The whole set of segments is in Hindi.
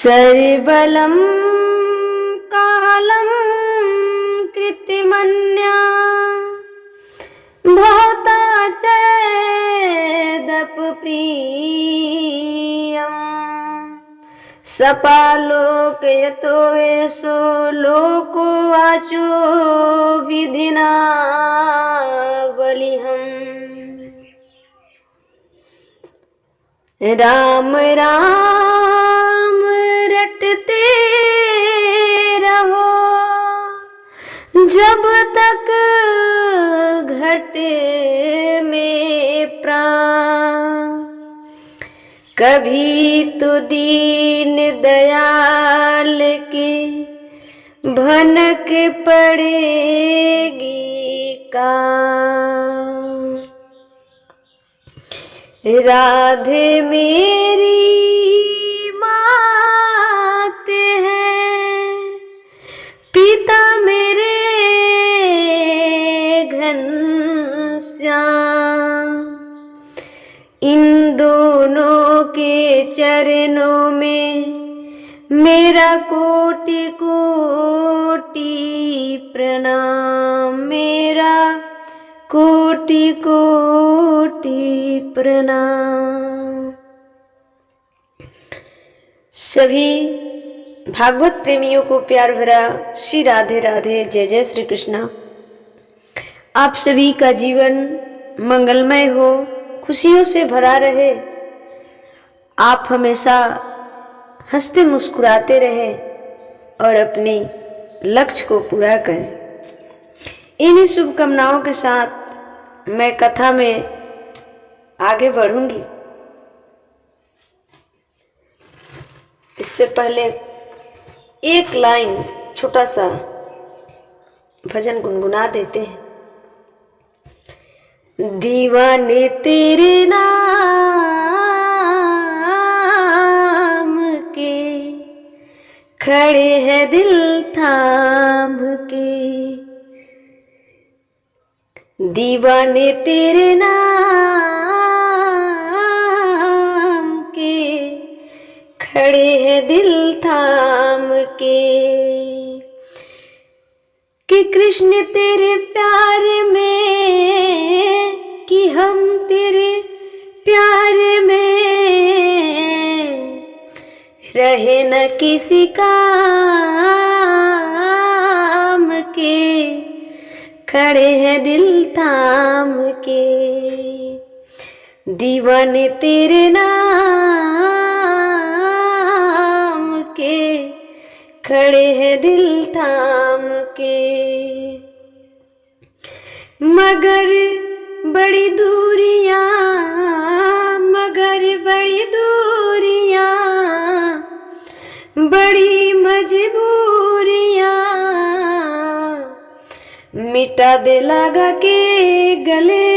सर्वबलं कालं कृतिमन्या भवता चेदप्रियम् सपालोकयतो वेशो लोको वाचो विधिना बलिहम्। राम राम रटते रहो जब तक घटे में प्राण, कभी तो दीन दयाल की भनक पड़ेगी का। राधे मेरी मात है, पिता मेरे घनश्याम, इन दोनों के चरणों में मेरा कोटि कोटि प्रणाम, मेरा कोटि कोटि प्रणाम। सभी भागवत प्रेमियों को प्यार भरा श्री राधे राधे, जय जय श्री कृष्णा। आप सभी का जीवन मंगलमय हो, खुशियों से भरा रहे, आप हमेशा हंसते मुस्कुराते रहे और अपने लक्ष्य को पूरा करें। इन्हीं शुभकामनाओं के साथ मैं कथा में आगे बढ़ूंगी। इससे पहले एक लाइन छोटा सा भजन गुनगुना देते हैं। दीवाने तेरे नाम के खड़े हैं दिल थाम के, दीवाने तेरे नाम के खड़े हैं दिल थाम के, कि कृष्ण तेरे प्यार में, कि हम तेरे प्यार में रहे न किसी काम के, खड़े हैं दिल थाम के, दीवाने तेरे नाम के खड़े हैं दिल थाम के। मगर बड़ी दूरियां, मगर बड़ी दूरियां, बड़ी मजबूरियां मिटा दे लगा के गले,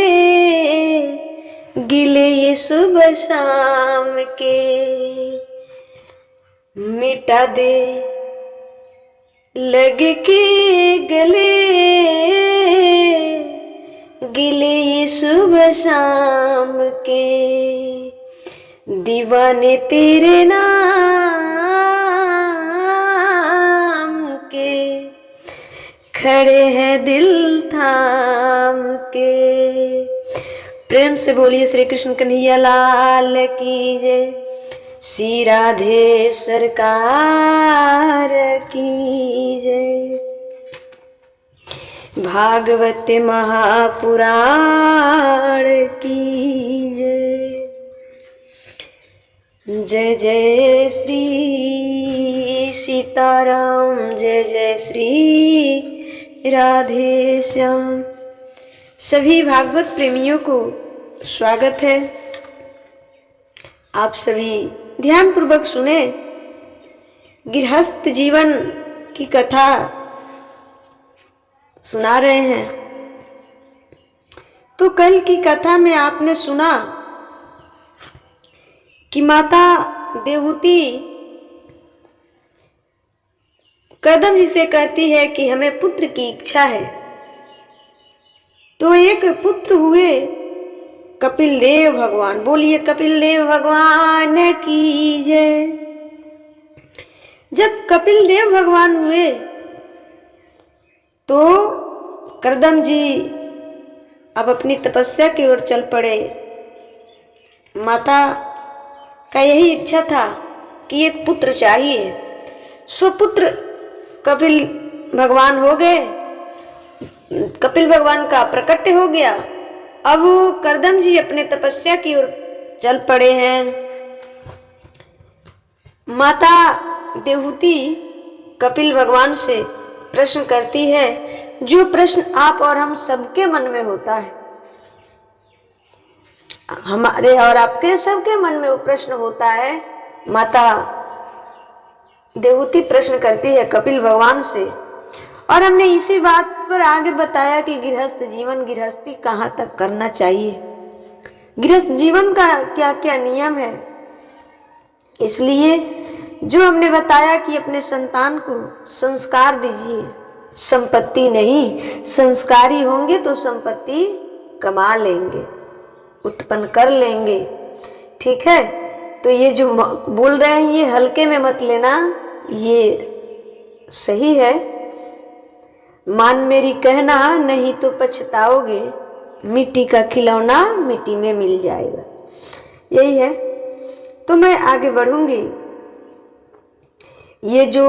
गिले ये सुबह शाम के, मिटा दे लग के गले, गिले ये सुबह शाम के, दीवाने तेरे नाम के खड़े हैं दिल थाम के। प्रेम से बोलिए श्री कृष्ण कन्हैया लाल की जय, श्री राधे सरकार की जय। भागवत महापुराण की जय, जय जय श्री सीताराम, जय जय श्री राधे श्याम। सभी भागवत प्रेमियों को स्वागत है। आप सभी ध्यान पूर्वक सुने। गृहस्थ जीवन की कथा सुना रहे हैं। तो कल की कथा में आपने सुना कि माता देवहूति कदम जी से कहती है कि हमें पुत्र की इच्छा है। तो एक पुत्र हुए कपिल देव भगवान। बोलिए कपिल देव भगवान की जय। जब कपिल देव भगवान हुए तो करदम जी अब अपनी तपस्या की ओर चल पड़े। माता का यही इच्छा था कि एक पुत्र चाहिए। सुपुत्र कपिल भगवान हो गए, कपिल भगवान का प्रकट हो गया। अब करदम जी अपने तपस्या की ओर चल पड़े हैं। माता देवहूति कपिल भगवान से प्रश्न करती है, जो प्रश्न आप और हम सबके मन में होता है, हमारे और आपके सबके मन में वो प्रश्न होता है। माता देवहूति प्रश्न करती है कपिल भगवान से, और हमने इसी बात पर आगे बताया कि गृहस्थ जीवन, गृहस्थी कहाँ तक करना चाहिए, गृहस्थ जीवन का क्या क्या नियम है। इसलिए जो हमने बताया कि अपने संतान को संस्कार दीजिए, संपत्ति नहीं, संस्कारी होंगे तो संपत्ति कमा लेंगे, उत्पन्न कर लेंगे। ठीक है, तो ये जो बोल रहे हैं ये हल्के में मत लेना, ये सही है। मान मेरी कहना नहीं तो पछताओगे, मिट्टी का खिलौना मिट्टी में मिल जाएगा, यही है। तो मैं आगे बढ़ूंगी। ये जो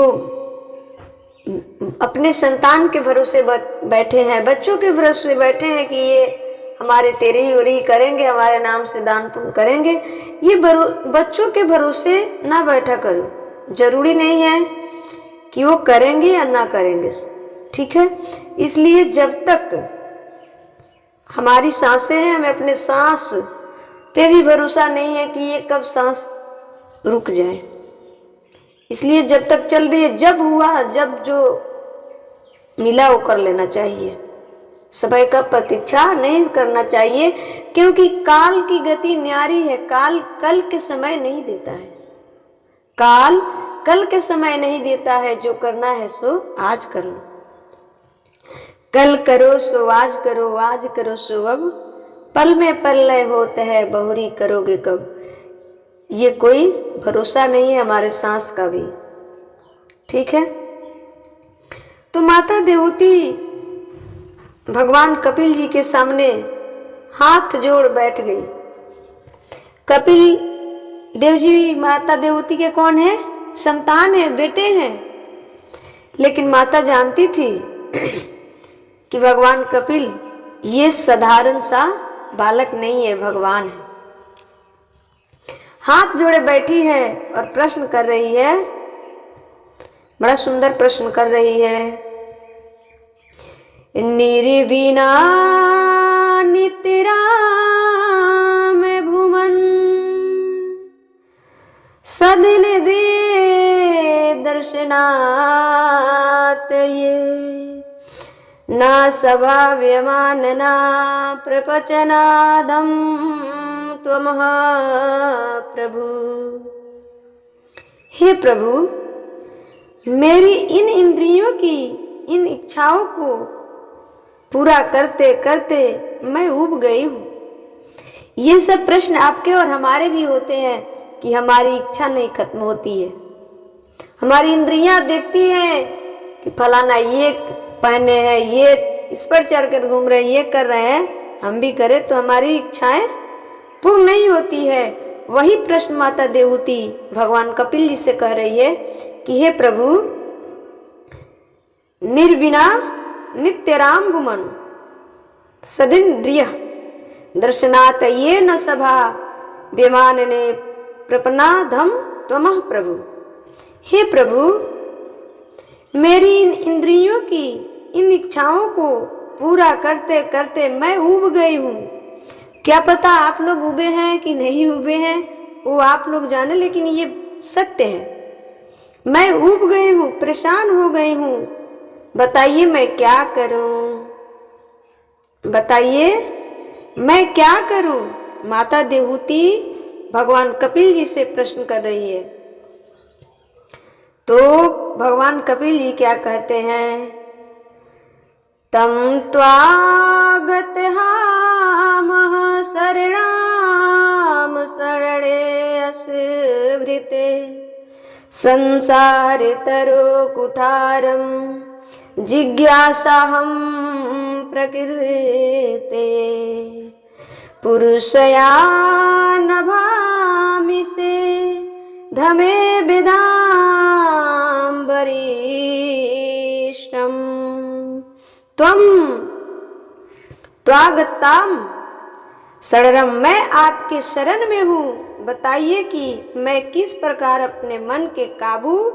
अपने संतान के भरोसे बैठे हैं, बच्चों के भरोसे बैठे हैं कि ये हमारे तेरे ही और ही करेंगे, हमारे नाम से दान पुण्य करेंगे, ये बच्चों के भरोसे ना बैठा करो। जरूरी नहीं है कि वो करेंगे या ना करेंगे, ठीक है। इसलिए जब तक हमारी सांसें हैं, हमें अपने सांस पे भी भरोसा नहीं है कि ये कब सांस रुक जाए। इसलिए जब तक चल रही है, जब हुआ, जब जो मिला वो कर लेना चाहिए, समय का प्रतीक्षा नहीं करना चाहिए, क्योंकि काल की गति न्यारी है। काल कल के समय नहीं देता है, काल कल के समय नहीं देता है। जो करना है सो आज करो, कल करो सो आज करो, आज करो सो अब, पल में प्रलय होता है, बहुरी करोगे कब। ये कोई भरोसा नहीं है हमारे सांस का भी, ठीक है। तो माता देवहूति भगवान कपिल जी के सामने हाथ जोड़ बैठ गई। कपिल देव जी माता देवहूति के कौन है? संतान है, बेटे हैं। लेकिन माता जानती थी कि भगवान कपिल ये साधारण सा बालक नहीं है, भगवान है। हाथ जोड़े बैठी है और प्रश्न कर रही है, बड़ा सुंदर प्रश्न कर रही है। निर्विना नित्य राम भुवन, सदिन दे दर्शनात ये, ना सभा व्यमान ना प्रपचनादम त्वमः प्रभु। हे प्रभु, मेरी इन इंद्रियों की इन इच्छाओं को पूरा करते करते मैं ऊब गई हूँ। ये सब प्रश्न आपके और हमारे भी होते हैं कि हमारी इच्छा नहीं खत्म होती है। हमारी इंद्रियां देखती हैं कि फलाना ये पहने हैं, ये इस पर चढ़कर घूम रहे हैं, ये कर रहे हैं, हम भी करें, तो हमारी इच्छाएं पूर्ण नहीं होती है। वही प्रश्न माता देवहूति भगवान कपिल जी से कह रही है कि हे प्रभु, निर्विना नित्य राम भुवन, सदिन्द्रिय दर्शनात ये न सभा विमान ने प्रपनाधम त्वमः प्रभु। हे प्रभु, मेरी इन इंद्रियों की इन इच्छाओं को पूरा करते करते मैं ऊब गई हूँ। क्या पता आप लोग उबे हैं कि नहीं उबे हैं, वो आप लोग जाने, लेकिन ये सत्य है। मैं ऊब गई हूँ, परेशान हो गई हूँ। बताइए मैं क्या करूं, बताइए मैं क्या करूं। माता देवहूति भगवान कपिल जी से प्रश्न कर रही है। तो भगवान कपिल जी क्या कहते हैं? तम त्वागत हामः शरणाम शरणे अस्भृते, संसार तरो कुठारम जिज्ञासाहं प्रकृते पुरुषया नभामि से धमे विदाम वरिष्ठम त्वं त्वागताम शरणम, मैं आपके शरण में हूँ। बताइए कि मैं किस प्रकार अपने मन के काबू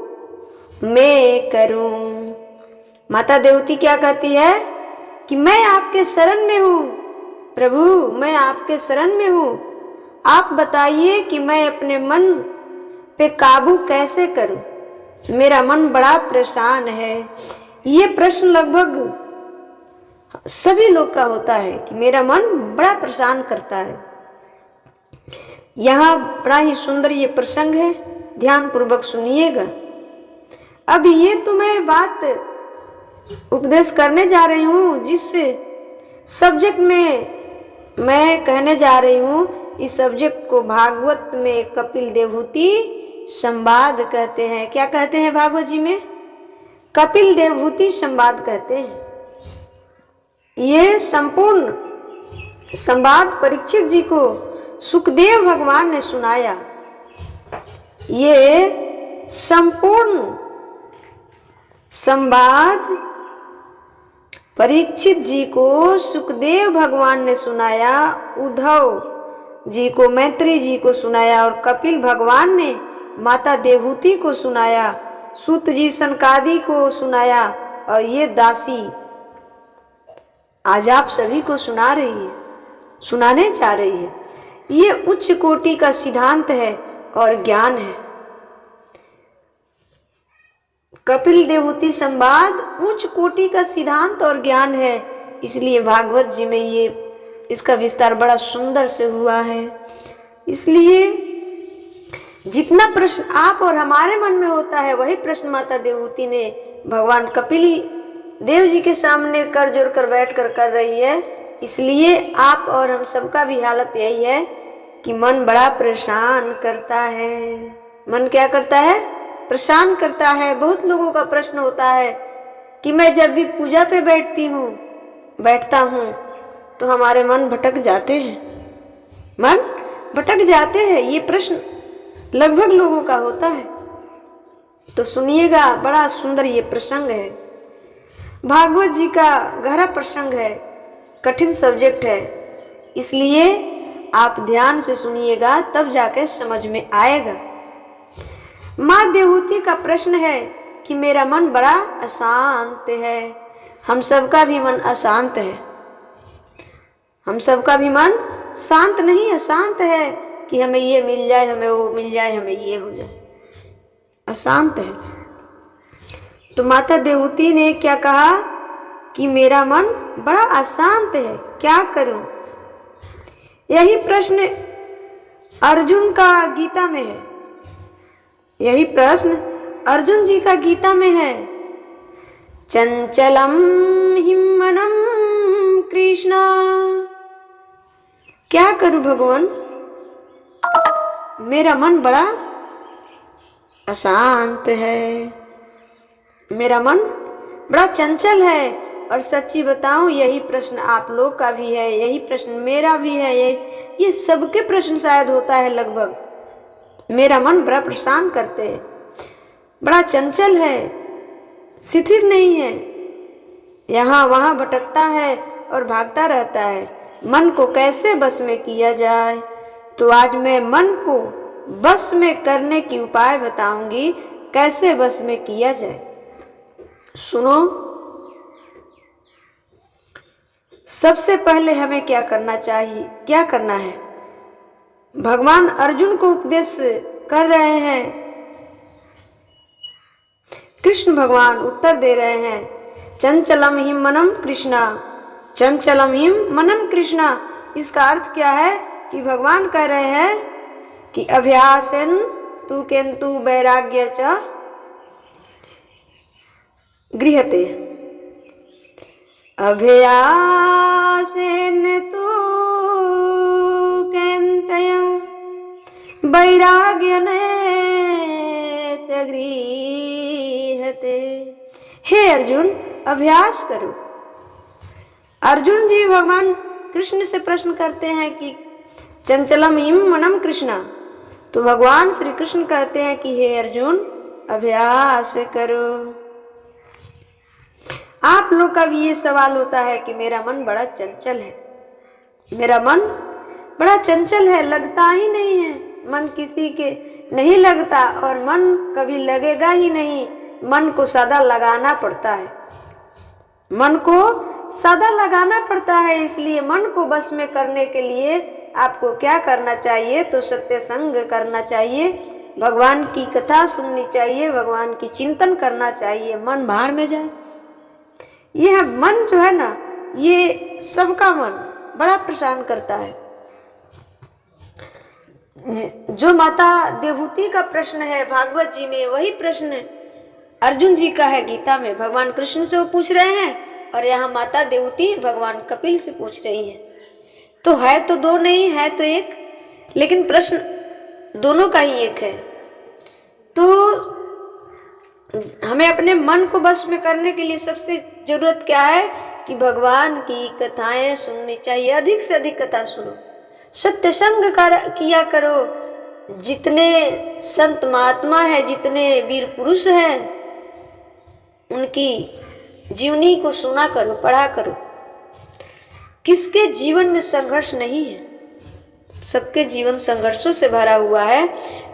में करूं। माता देवती क्या कहती है कि मैं आपके शरण में हूँ प्रभु, मैं आपके शरण में हूँ। आप बताइए कि मैं अपने मन पे काबू कैसे करूं। मेरा मन बड़ा परेशान है। ये प्रश्न लगभग सभी लोग का होता है कि मेरा मन बड़ा परेशान करता है। यहाँ बड़ा ही सुंदर ये प्रसंग है, ध्यान पूर्वक सुनिएगा। अब ये तो मैं बात उपदेश करने जा रही हूँ, जिस सब्जेक्ट में मैं कहने जा रही हूँ, इस सब्जेक्ट को भागवत में कपिल देवहूति संवाद कहते हैं। क्या कहते हैं भागवत जी में? कपिल देवहूति संवाद कहते हैं। ये संपूर्ण संवाद परीक्षित जी को सुखदेव भगवान ने सुनाया। ये संपूर्ण संवाद परीक्षित जी को सुखदेव भगवान ने सुनाया, उद्धव जी को, मैत्री जी को सुनाया और कपिल भगवान ने माता देवहूति को सुनाया, सूत जी सनकादि को सुनाया और ये दासी आज आप सभी को सुना रही है, सुनाने जा रही है। ये उच्च कोटि का सिद्धांत है और ज्ञान है। कपिल देवहूति संवाद उच्च कोटि का सिद्धांत और ज्ञान है, इसलिए भागवत जी में ये इसका विस्तार बड़ा सुंदर से हुआ है। इसलिए जितना प्रश्न आप और हमारे मन में होता है, वही प्रश्न माता देवहूति ने भगवान कपिल देव जी के सामने कर जोड़ कर बैठ कर रही है। इसलिए आप और हम सबका भी हालत यही है कि मन बड़ा परेशान करता है। मन क्या करता है? परेशान करता है। बहुत लोगों का प्रश्न होता है कि मैं जब भी पूजा पे बैठता हूँ तो हमारे मन भटक जाते हैं, मन भटक जाते हैं। ये प्रश्न लगभग लोगों का होता है। तो सुनिएगा, बड़ा सुंदर ये प्रसंग है। भागवत जी का गहरा प्रसंग है, कठिन सब्जेक्ट है, इसलिए आप ध्यान से सुनिएगा, तब जाके समझ में आएगा। माँ देवहूति का प्रश्न है कि मेरा मन बड़ा अशांत है। हम सबका भी मन अशांत है, हम सबका भी मन शांत नहीं, अशांत है कि हमें ये मिल जाए, हमें वो मिल जाए, हमें ये हो जाए, अशांत है। तो माता देवहूति ने क्या कहा कि मेरा मन बड़ा अशांत है, क्या करूं? यही प्रश्न अर्जुन का गीता में है, यही प्रश्न अर्जुन जी का गीता में है। चंचलम हिमनम कृष्ण, क्या करूं भगवान, मेरा मन बड़ा अशांत है, मेरा मन बड़ा चंचल है। और सच्ची बताऊं, यही प्रश्न आप लोग का भी है, यही प्रश्न मेरा भी है, ये सबके प्रश्न शायद होता है लगभग। मेरा मन बड़ा परेशान करते है, बड़ा चंचल है, स्थिर नहीं है, यहाँ वहाँ भटकता है और भागता रहता है। मन को कैसे बस में किया जाए? तो आज मैं मन को बस में करने की उपाय बताऊंगी, कैसे बस में किया जाए। सुनो, सबसे पहले हमें क्या करना चाहिए, क्या करना है? भगवान अर्जुन को उपदेश कर रहे हैं, कृष्ण भगवान उत्तर दे रहे हैं। चंचलम हिम मनम कृष्णा, चंचलम हिम मनम कृष्णा। इसका अर्थ क्या है कि भगवान कह रहे हैं कि अभ्यासेन तु किंतु वैराग्य च गृहते, अभ्यासेन तु किंतया वैराग्यने च गृह्यते। हे अर्जुन, अभ्यास करो। अर्जुन जी भगवान कृष्ण से प्रश्न करते हैं कि चंचलम हिम मनम कृष्णा, तो भगवान श्री कृष्ण कहते हैं कि हे अर्जुन, अभ्यास करो। आप लोग का भी ये सवाल होता है कि मेरा मन बड़ा चंचल है, मेरा मन बड़ा चंचल है, लगता ही नहीं है, मन किसी के नहीं लगता और मन कभी लगेगा ही नहीं। मन को सदा लगाना पड़ता है, मन को सदा लगाना पड़ता है। इसलिए मन को बस में करने के लिए आपको क्या करना चाहिए? तो सत्य संग करना चाहिए, भगवान की कथा सुननी चाहिए, भगवान की चिंतन करना चाहिए, मन भाड़ में जाए। यह मन जो है ना, ये सबका मन बड़ा परेशान करता है। जो माता देवहूति का प्रश्न है भागवत जी में, वही प्रश्न अर्जुन जी का है गीता में। भगवान कृष्ण से वो पूछ रहे हैं और यहाँ माता देवहूति भगवान कपिल से पूछ रही है। तो है तो दो नहीं, है तो एक, लेकिन प्रश्न दोनों का ही एक है। तो हमें अपने मन को बस में करने के लिए सबसे जरूरत क्या है कि भगवान की कथाएं सुननी चाहिए, अधिक से अधिक कथा सुनो, सत्य संग किया करो। जितने संत महात्मा है, जितने वीर पुरुष हैं, उनकी जीवनी को सुना करो, पढ़ा करो। किसके जीवन में संघर्ष नहीं है? सबके जीवन संघर्षों से भरा हुआ है।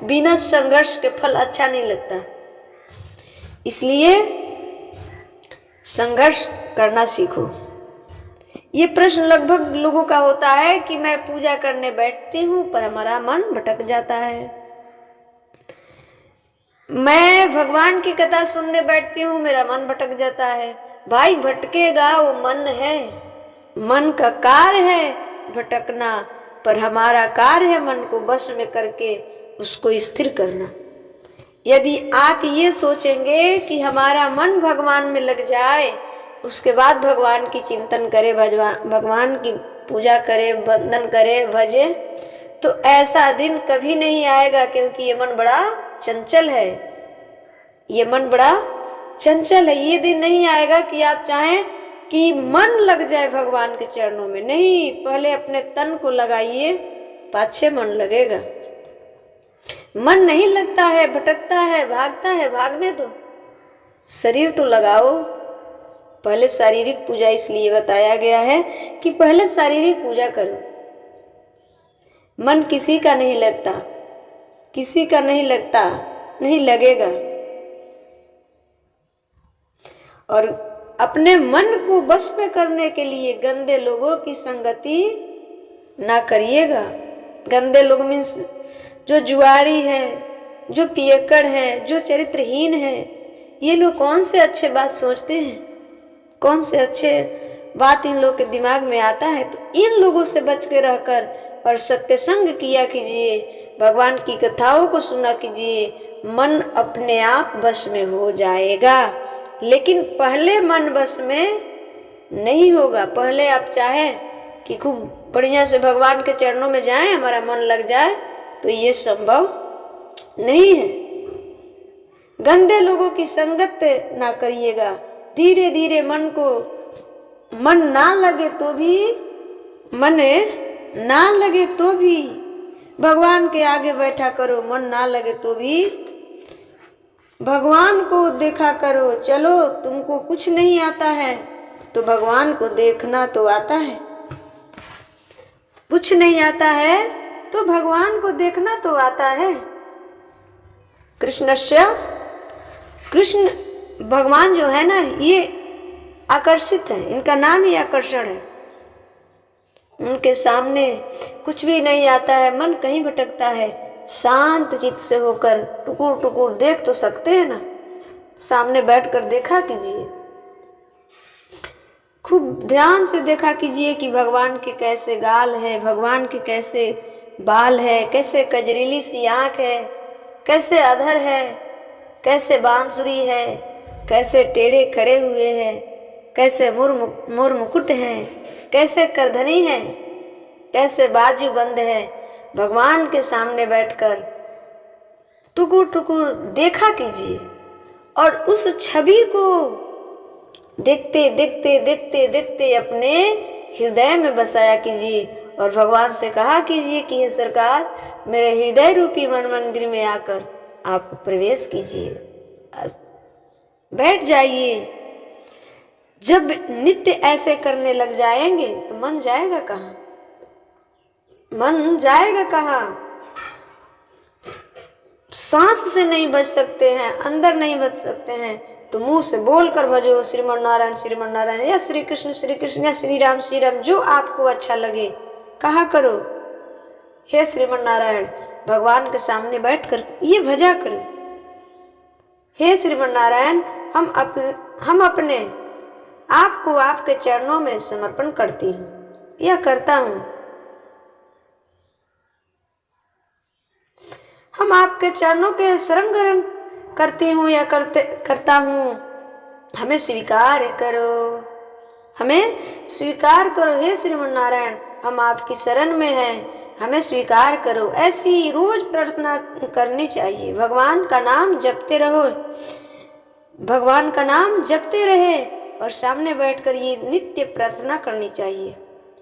बिना संघर्ष के फल अच्छा नहीं लगता। इसलिए संघर्ष करना सीखो। ये प्रश्न लगभग लोगों का होता है कि मैं पूजा करने बैठती हूँ पर हमारा मन भटक जाता है, मैं भगवान की कथा सुनने बैठती हूँ, मेरा मन भटक जाता है। भाई भटकेगा, वो मन है, मन का कार्य है भटकना, पर हमारा कार्य है मन को बस में करके उसको स्थिर करना। यदि आप ये सोचेंगे कि हमारा मन भगवान में लग जाए, उसके बाद भगवान की चिंतन करे, भगवान की पूजा करे, वंदन करे, भजे, तो ऐसा दिन कभी नहीं आएगा, क्योंकि ये मन बड़ा चंचल है, ये मन बड़ा चंचल है। ये दिन नहीं आएगा कि आप चाहें कि मन लग जाए भगवान के चरणों में। नहीं, पहले अपने तन को लगाइए, पाछे मन लगेगा। मन नहीं लगता है, भटकता है, भागता है, भागने दो, शरीर तो लगाओ। पहले शारीरिक पूजा इसलिए बताया गया है कि पहले शारीरिक पूजा करो। मन किसी का नहीं लगता, किसी का नहीं लगता, नहीं लगेगा। और अपने मन को बस में करने के लिए गंदे लोगों की संगति ना करिएगा। गंदे लोग मीन्स जो जुआरी है, जो पियक्कड़ है, जो चरित्रहीन है, ये लोग कौन से अच्छे बात सोचते हैं, कौन से अच्छे बात इन लोग के दिमाग में आता है। तो इन लोगों से बच के रहकर और सत्य संग किया कीजिए, भगवान की कथाओं को सुना कीजिए, मन अपने आप बस में हो जाएगा। लेकिन पहले मन बस में नहीं होगा। पहले आप चाहें कि खूब बढ़िया से भगवान के चरणों में जाएं, हमारा मन लग जाए, तो ये संभव नहीं है। गंदे लोगों की संगत ना करिएगा। धीरे धीरे मन को, मन ना लगे तो भी, मन ना लगे तो भी भगवान के आगे बैठा करो, मन ना लगे तो भी भगवान को देखा करो। चलो तुमको कुछ नहीं आता है तो भगवान को देखना तो आता है, कुछ नहीं आता है तो भगवान को देखना तो आता है। कृष्ण भगवान जो है ना, ये आकर्षित है, इनका नाम ही आकर्षण है। उनके सामने कुछ भी नहीं आता है, मन कहीं भटकता है, शांत चित्त से होकर टुकुर टुकुर देख तो सकते हैं ना, सामने बैठकर देखा कीजिए, खूब ध्यान से देखा कीजिए कि भगवान के कैसे गाल है, भगवान के कैसे बाल है, कैसे कजरीली सी आँख है, कैसे अधर है, कैसे बांसुरी है, कैसे टेढ़े खड़े हुए हैं, कैसे मोर मुकुट है, कैसे करधनी है, कैसे बाजू बंद है। भगवान के सामने बैठकर टुकुर टुकुर देखा कीजिए और उस छवि को देखते देखते देखते देखते अपने हृदय में बसाया कीजिए और भगवान से कहा कीजिए कि हे सरकार, मेरे हृदय रूपी मन मंदिर में आकर आप प्रवेश कीजिए, बैठ जाइए। जब नित्य ऐसे करने लग जाएंगे तो मन जाएगा कहाँ? मन जाएगा कहाँ? सांस से नहीं बच सकते हैं, अंदर नहीं बच सकते हैं, तो मुंह से बोलकर भजो श्रीमन नारायण या श्री कृष्ण या श्री राम, जो आपको अच्छा लगे कहा करो। हे श्रीमन नारायण, भगवान के सामने बैठकर ये भजा करो। हे श्रीमन नारायण, हम अपने आपको आपके चरणों में समर्पण करती हूँ या करता हूँ। हम आपके चरणों के शरण ग्रहण करती हूँ या करता हूँ, हमें स्वीकार करो, हमें स्वीकार करो। हे श्रीमन नारायण, हम आपकी शरण में हैं, हमें स्वीकार करो। ऐसी रोज प्रार्थना करनी चाहिए। भगवान का नाम जपते रहो, भगवान का नाम जपते रहे और सामने बैठकर ये नित्य प्रार्थना करनी चाहिए।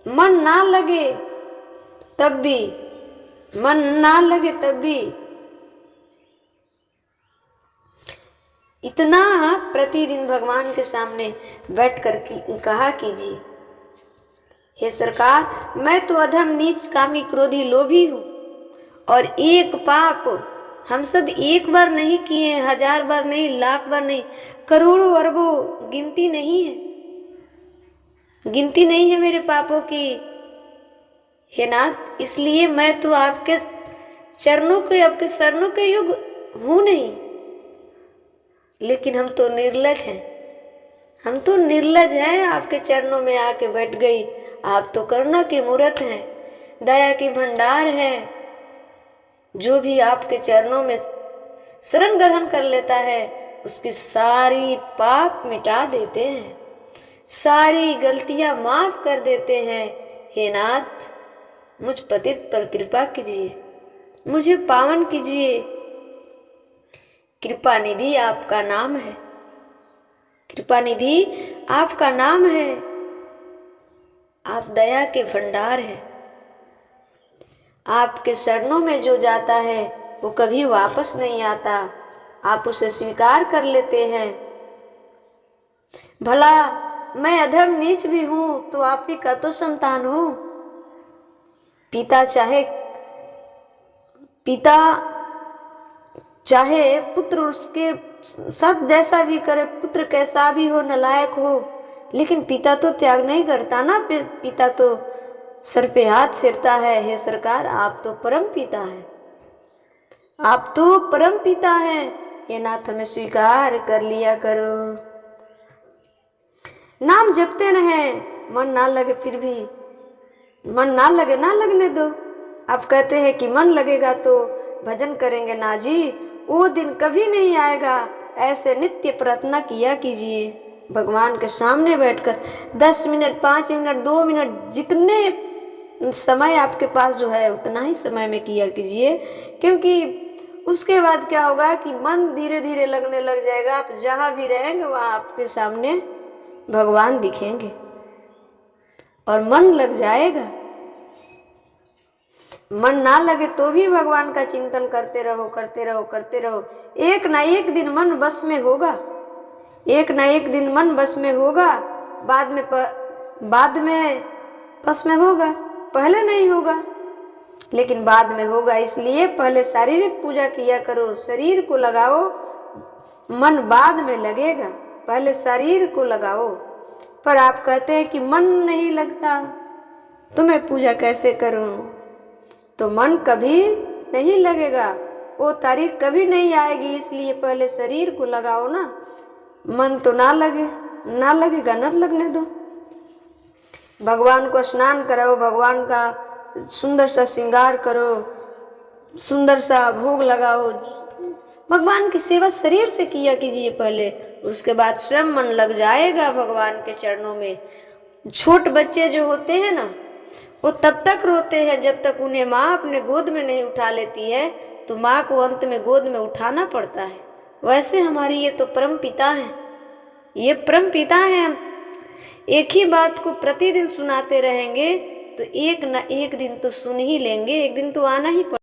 मन ना लगे तब भी, मन ना लगे तब भी इतना प्रतिदिन भगवान के सामने बैठकर कहा कीजिए, हे सरकार, मैं तो अधम नीच कामी क्रोधी लोभी हूँ और एक पाप हम सब एक बार नहीं किए, 1000 बार नहीं, लाख बार नहीं, करोड़ों अरबों गिनती नहीं है, गिनती नहीं है मेरे पापों की। हे नाथ, इसलिए मैं तो आपके चरणों के, आपके शरणों के युग हूँ नहीं, लेकिन हम तो निर्लज हैं, हम तो निर्लज हैं। आपके चरणों में आके बैठ गई। आप तो करुणा की मूर्त हैं, दया की भंडार है। जो भी आपके चरणों में शरण ग्रहण कर लेता है उसकी सारी पाप मिटा देते हैं, सारी गलतियां माफ कर देते हैं। हे नाथ, मुझ पतित पर कृपा कीजिए, मुझे पावन कीजिए। कृपा निधि आपका नाम है, कृपा निधि आपका नाम है। आप दया के भंडार हैं। आपके शरणों में जो जाता है वो कभी वापस नहीं आता, आप उसे स्वीकार कर लेते हैं। भला मैं अधम नीच भी हूं तो आप ही का तो संतान हूं। पिता चाहे पुत्र उसके साथ जैसा भी करे, पुत्र कैसा भी हो, नालायक हो, लेकिन पिता तो त्याग नहीं करता ना। पिता तो सर पे हाथ फेरता है। हे सरकार, आप तो परम पिता हैं, आप तो परम पिता हैं। ये नाथ, हमें स्वीकार कर लिया करो। नाम जपते रहे, मन ना लगे फिर भी, मन ना लगे ना लगने दो। आप कहते हैं कि मन लगेगा तो भजन करेंगे ना जी, वो दिन कभी नहीं आएगा। ऐसे नित्य प्रार्थना किया कीजिए भगवान के सामने बैठकर 10 मिनट, 5 मिनट, 2 मिनट, जितने समय आपके पास जो है उतना ही समय में किया कीजिए। क्योंकि उसके बाद क्या होगा कि मन धीरे धीरे लगने लग जाएगा। आप जहाँ भी रहेंगे वहाँ आपके सामने भगवान दिखेंगे और मन लग जाएगा। मन ना लगे तो भी भगवान का चिंतन करते रहो, करते रहो, करते रहो। एक ना एक दिन मन बस में होगा, एक ना एक दिन मन बस में होगा। बाद में बस में होगा, पहले नहीं होगा, लेकिन बाद में होगा। इसलिए पहले शारीरिक पूजा किया करो, शरीर को लगाओ, मन बाद में लगेगा, पहले शरीर को लगाओ। पर आप कहते हैं कि मन नहीं लगता तो मैं पूजा कैसे करूं? तो मन कभी नहीं लगेगा, वो तारीख कभी नहीं आएगी। इसलिए पहले शरीर को लगाओ ना, मन तो ना लगेगा, न लगने दो। भगवान को स्नान कराओ, भगवान का सुंदर सा श्रृंगार करो, सुंदर सा भोग लगाओ। भगवान की सेवा शरीर से किया कीजिए पहले, उसके बाद स्वयं मन लग जाएगा भगवान के चरणों में। छोट बच्चे जो होते हैं ना, वो तब तक रोते हैं जब तक उन्हें माँ अपने गोद में नहीं उठा लेती है, तो माँ को अंत में गोद में उठाना पड़ता है। वैसे हमारी ये तो परम पिता हैं, ये परम पिता हैं। हम एक ही बात को प्रतिदिन सुनाते रहेंगे तो एक न एक दिन तो सुन ही लेंगे, एक दिन तो आना ही पड़ेगा।